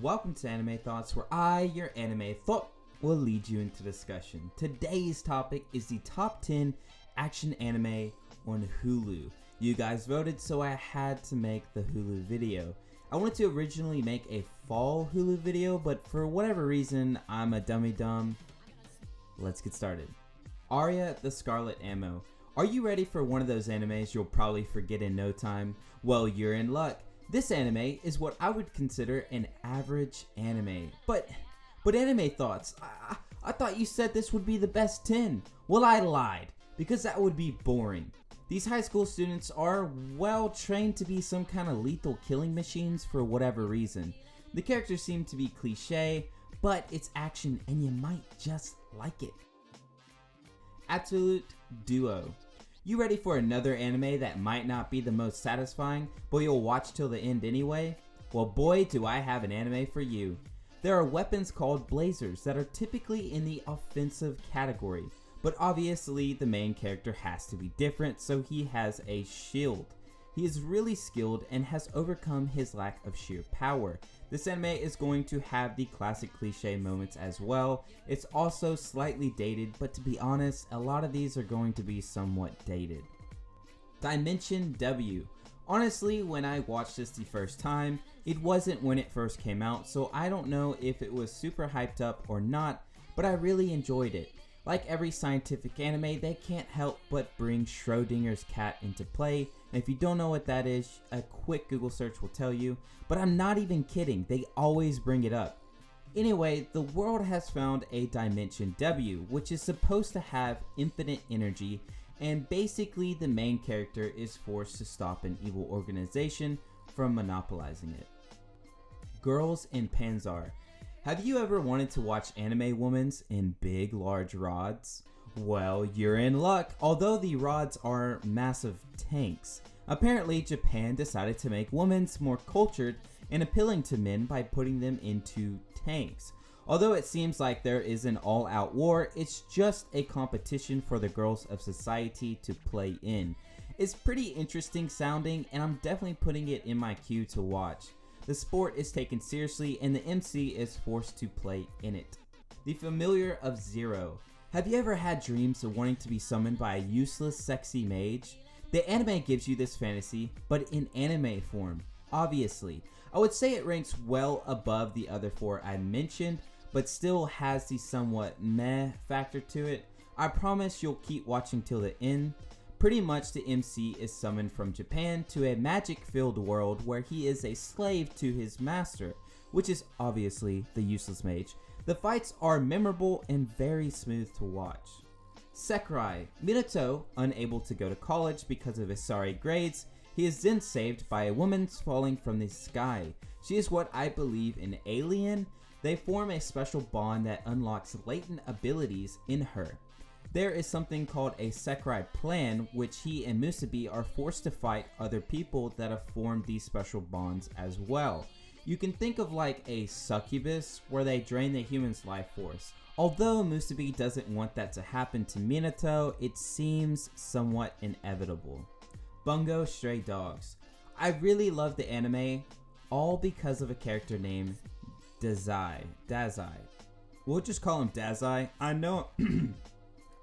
Welcome to AnimeThoughts, where I, your anime thought, will lead you into discussion. Today's topic is the top 10 action anime on Hulu. You guys voted, so I had to make the Hulu video. I wanted to originally make a fall Hulu video, but for whatever reason, I'm a dummy dumb. Let's get started. Arya, the Scarlet Ammo. Are you ready for one of those animes you'll probably forget in no time? Well, you're in luck. This anime is what I would consider an average anime. But AnimeThoughts, I thought you said this would be the best 10. Well, I lied, because that would be boring. These high school students are well trained to be some kind of lethal killing machines for whatever reason. The characters seem to be cliche, but it's action and you might just like it. Absolute Duo. You ready for another anime that might not be the most satisfying, but you'll watch till the end anyway? Well, boy, do I have an anime for you. There are weapons called blazers that are typically in the offensive category, but obviously the main character has to be different, so he has a shield. He is really skilled and has overcome his lack of sheer power. This anime is going to have the classic cliche moments as well. It's also slightly dated, but to be honest, a lot of these are going to be somewhat dated. Menschen W. Honestly, when I watched this the first time, it wasn't when it first came out, so I don't know if it was super hyped up or not, but I really enjoyed it. Like every scientific anime, they can't help but bring Schrodinger's cat into play, and if you don't know what that is, a quick Google search will tell you, but I'm not even kidding, they always bring it up. Anyway, the world has found a Dimension W, which is supposed to have infinite energy, and basically the main character is forced to stop an evil organization from monopolizing it. Girls in Panzer. Have you ever wanted to watch anime womans in big, large rods? Well, you're in luck, although the rods are massive tanks. Apparently, Japan decided to make womans more cultured and appealing to men by putting them into tanks. Although it seems like there is an all-out war, it's just a competition for the girls of society to play in. It's pretty interesting sounding, and I'm definitely putting it in my queue to watch. The sport is taken seriously and the MC is forced to play in it. The Familiar of Zero. Have you ever had dreams of wanting to be summoned by a useless sexy mage? The anime gives you this fantasy, but in anime form, obviously. I would say it ranks well above the other four I mentioned, but still has the somewhat meh factor to it. I promise you'll keep watching till the end. Pretty much the MC is summoned from Japan to a magic-filled world where he is a slave to his master, which is obviously the useless mage. The fights are memorable and very smooth to watch. Sekai. Minato, unable to go to college because of his sorry grades, he is then saved by a woman falling from the sky. She is what I believe an alien. They form a special bond that unlocks latent abilities in her. There is something called a Sekai plan, which he and Musabi are forced to fight other people that have formed these special bonds as well. You can think of like a succubus where they drain the human's life force. Although Musabi doesn't want that to happen to Minato, it seems somewhat inevitable. Bungo Stray Dogs. I really love the anime, all because of a character named Dazai. We'll just call him Dazai.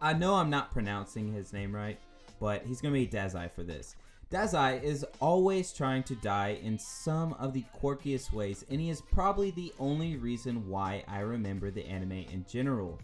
I know I'm not pronouncing his name right, but he's gonna be Dazai for this. Dazai is always trying to die in some of the quirkiest ways, and he is probably the only reason why I remember the anime in general.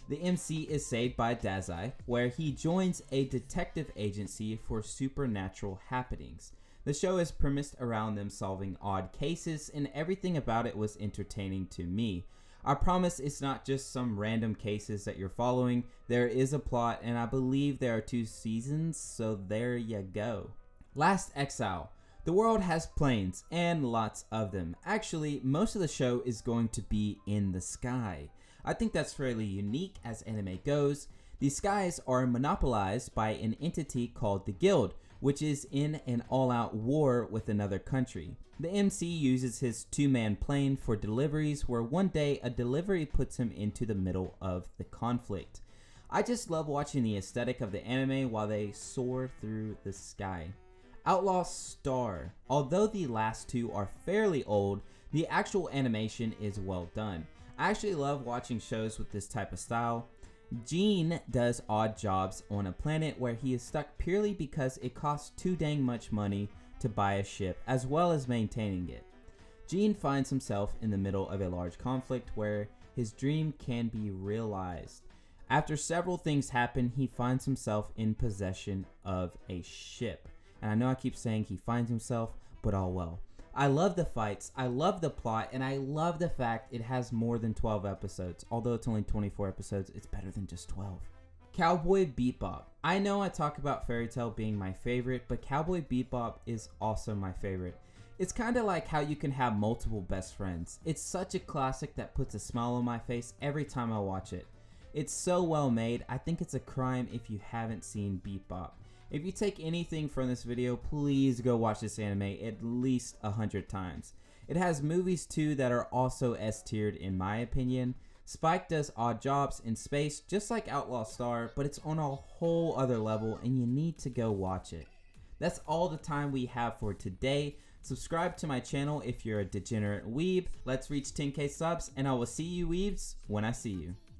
The MC is saved by Dazai, where he joins a detective agency for supernatural happenings. The show is premised around them solving odd cases, and everything about it was entertaining to me. I promise it's not just some random cases that you're following. There is a plot, and I believe there are 2 seasons, so there you go. Last Exile. The world has planes, and lots of them. Actually, most of the show is going to be in the sky. I think that's fairly unique as anime goes. The skies are monopolized by an entity called the Guild, which is in an all-out war with another country. The MC uses his 2-man plane for deliveries, where one day a delivery puts him into the middle of the conflict. I just love watching the aesthetic of the anime while they soar through the sky. Outlaw Star. Although the last 2 are fairly old, The actual animation is well done. I actually love watching shows with this type of style. Gene does odd jobs on a planet where he is stuck purely because it costs too dang much money to buy a ship as well as maintaining it. Gene finds himself in the middle of a large conflict where his dream can be realized. After several things happen, he finds himself in possession of a ship. And I know I keep saying he finds himself, but all well. I love the fights, I love the plot, and I love the fact it has more than 12 episodes. Although it's only 24 episodes, it's better than just 12. Cowboy Bebop. I know I talk about Fairy Tail being my favorite, but Cowboy Bebop is also my favorite. It's kind of like how you can have multiple best friends. It's such a classic that puts a smile on my face every time I watch it. It's so well made, I think it's a crime if you haven't seen Bebop. If you take anything from this video, please go watch this anime at least 100 times. It has movies too that are also S-tiered in my opinion. Spike does odd jobs in space just like Outlaw Star, but it's on a whole other level and you need to go watch it. That's all the time we have for today. Subscribe to my channel if you're a degenerate weeb. Let's reach 10k subs and I will see you weebs when I see you.